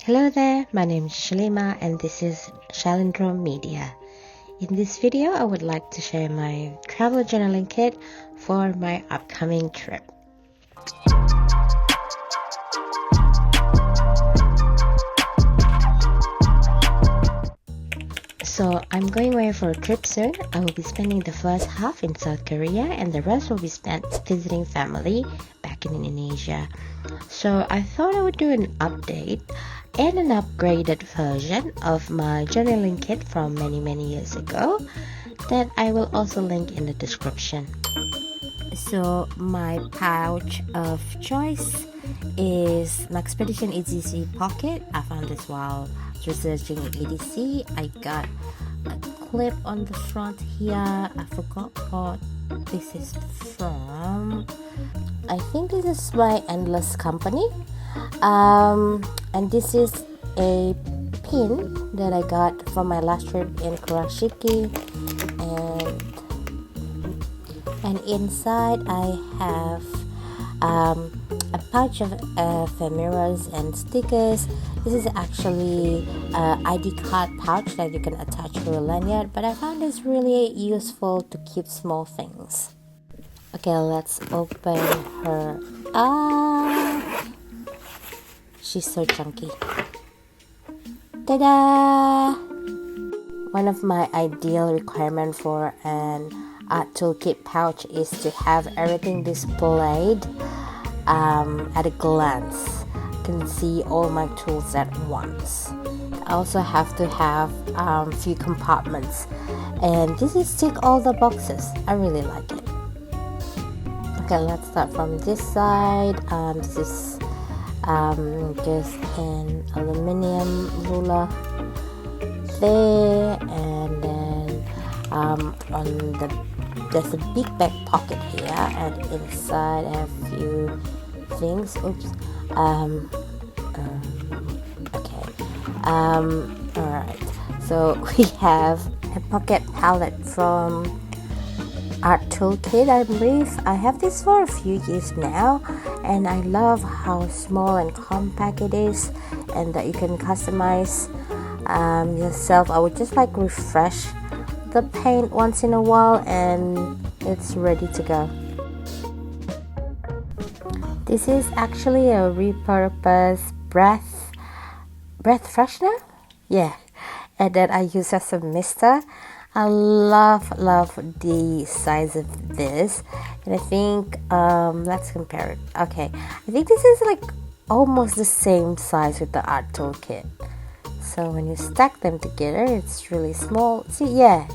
Hello there, my name is Shalima and this is Shalindrome Media. In this video, I would like to share my travel journaling kit for my upcoming trip. So I'm going away for a trip soon. I will be spending the first half in South Korea and the rest will be spent visiting family back in Indonesia. So I thought I would do an update and an upgraded version of my journaling kit from many years ago that I will also link in the description. So my pouch of choice is Maxxpedition EDC pocket. I found this while researching EDC. I got a clip on the front here. I forgot what this is from. I think this is by Endless Company. And this is a pin that I got from my last trip in Kurashiki, and inside I have a pouch of ephemeras and stickers. This is actually an ID card pouch that you can attach to a lanyard, but I found this really useful to keep small things. Okay, let's open her up. She's so chunky. Ta-da! One of my ideal requirements for an art toolkit pouch is to have everything displayed at a glance. I can see all my tools at once. I also have to have few compartments, and this is tick all the boxes. I really like it. Okay, let's start from this side. This is just an aluminium ruler there, and then there's a big back pocket here, and inside I have a few things. Alright, so we have a pocket palette from Art Toolkit, I believe. I have this for a few years now, and I love how small and compact it is, and that you can customize yourself. I would just like refresh the paint once in a while, and it's ready to go. This is actually a repurposed breath freshener, and that I use as a mister. I love the size of this, and I think let's compare it. Okay, I think this is like almost the same size with the art toolkit. So when you stack them together, it's really small. See, yeah,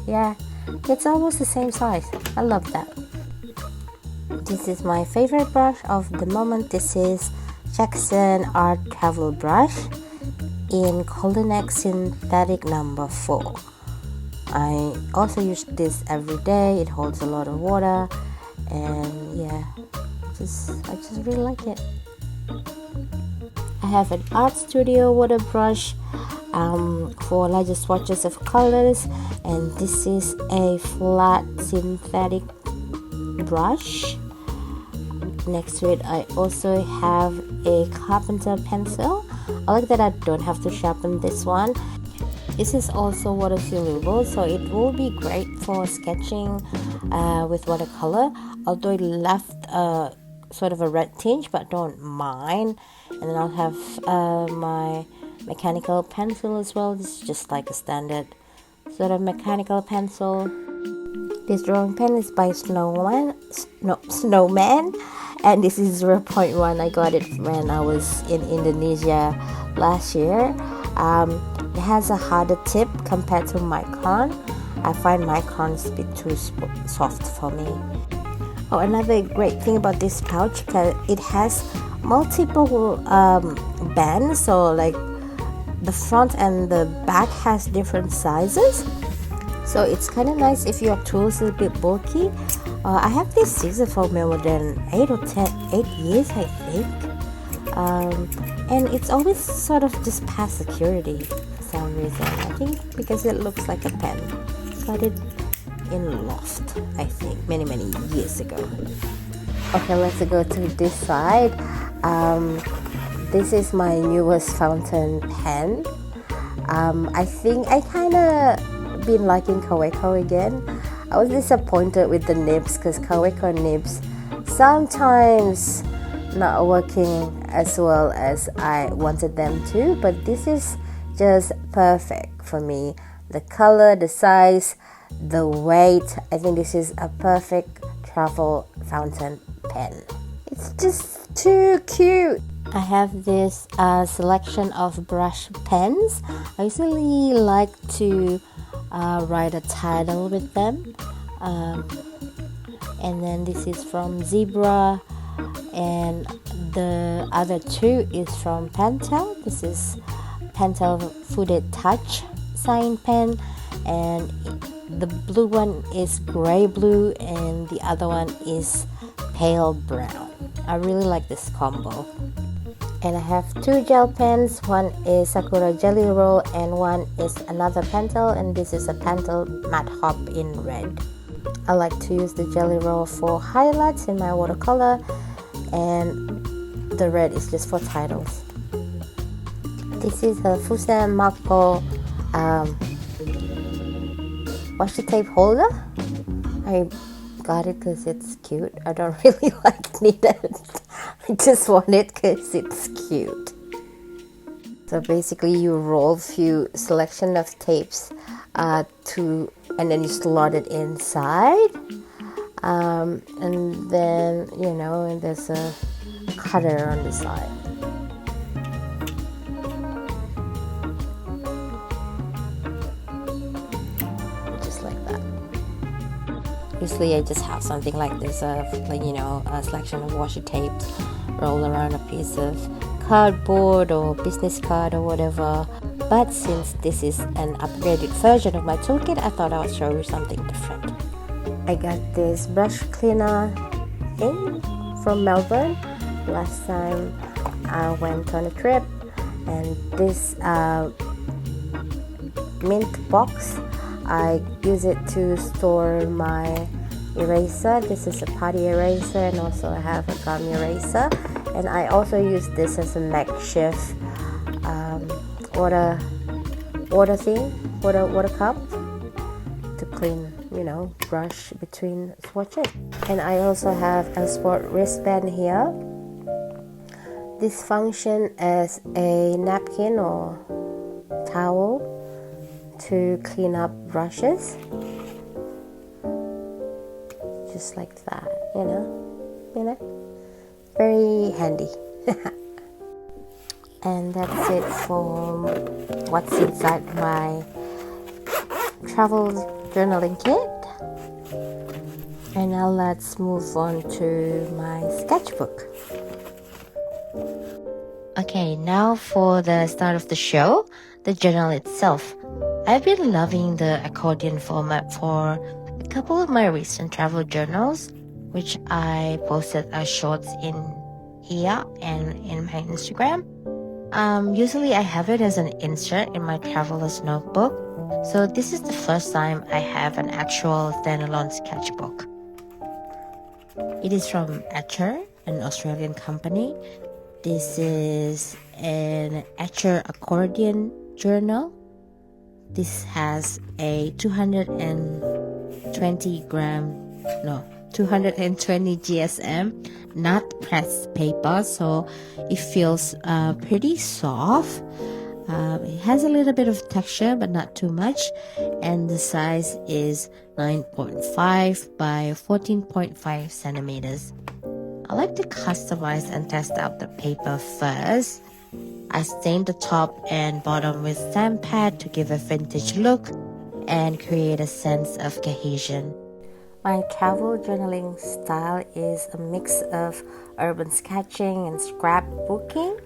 it's almost the same size. I love that. This is my favorite brush of the moment. This is Jackson Art Travel Brush in Colonex Synthetic number 4. I also use this every day. It holds a lot of water, and I just really like it. I have an Art Studio water brush for larger swatches of colors, and this is a flat synthetic brush. Next to it, I also have a carpenter pencil. I like that I don't have to sharpen this one. This is also water soluble, so it will be great for sketching with watercolor, although it left sort of a red tinge, but don't mind. And then I'll have my mechanical pencil as well. This is just like a standard sort of mechanical pencil. This drawing pen is by Snowman, and this is 0.1. I got it when I was in Indonesia last year. It has a harder tip compared to Micron. I find Micron is a bit too soft for me. Oh, another great thing about this pouch, it has multiple bands, so like the front and the back has different sizes. So it's kind of nice if your tools are a bit bulky. I have this scissor for more than 8 years, I think. And it's always sort of just past security for some reason. I think because it looks like a pen. Got it in Loft, I think, many years ago. Okay, let's go to this side. This is my newest fountain pen. I think I kind of been liking Kaweco again. I was disappointed with the nibs because Kaweco nibs sometimes not working as well as I wanted them to, but this is just perfect for me. The color, the size, the weight, I think this is a perfect travel fountain pen. It's just too cute. I have this selection of brush pens. I usually like to write a title with them. And then this is from Zebra, and the other two is from Pentel. This is Pentel Fooded Touch sign pen, and the blue one is gray blue and the other one is pale brown. I really like this combo. And I have two gel pens. One is Sakura Jelly Roll and one is another Pentel, and this is a Pentel Matte Hop in red. I like to use the Jelly Roll for highlights in my watercolor, and the red is just for titles. This is a Fusen Mako washi tape holder. I got it because it's cute. I don't really need it. I just want it because it's cute. So basically you roll few selection of tapes and then you slot it inside, and then and there's a cutter on the side. Just like that. Usually I just have something like this, a selection of washi tapes roll around a piece of cardboard or business card or whatever. But since this is an upgraded version of my toolkit, I thought I would show you something different. I got this brush cleaner thing from Melbourne last time I went on a trip, and this mint box, I use it to store my eraser. This is a party eraser, and also I have a gum eraser, and I also use this as a makeshift water cup to clean, brush between swatches. And I also have a sport wristband here. This function as a napkin or towel to clean up brushes, just like that, very handy. And that's it for what's inside my travel journaling kit. And now let's move on to my sketchbook. Okay, now for the start of the show, the journal itself. I've been loving the accordion format for a couple of my recent travel journals, which I posted as shorts in here and in my Instagram. Usually I have it as an insert in my traveler's notebook, so this is the first time I have an actual standalone sketchbook. It is from Etchr, an Australian company. This is an Etchr accordion journal. This has a 220 GSM, not pressed paper, so it feels pretty soft. It has a little bit of texture, but not too much, and the size is 9.5 by 14.5 centimeters. I like to customize and test out the paper first. I stained the top and bottom with sand pad to give a vintage look and create a sense of cohesion. My travel journaling style is a mix of urban sketching and scrapbooking,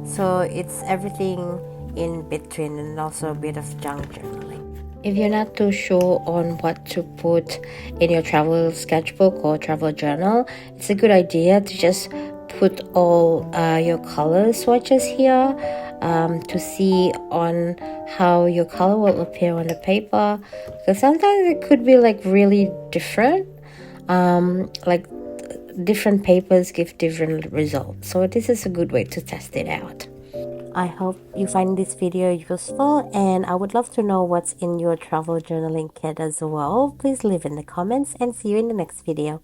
so it's everything in between and also a bit of junk journaling. If you're not too sure on what to put in your travel sketchbook or travel journal, it's a good idea to just put all your color swatches here to see on how your color will appear on the paper, because sometimes it could be really different. Like different papers give different results, so this is a good way to test it out. I hope you find this video useful, and I would love to know what's in your travel journaling kit as well. Please leave in the comments, and see you in the next video.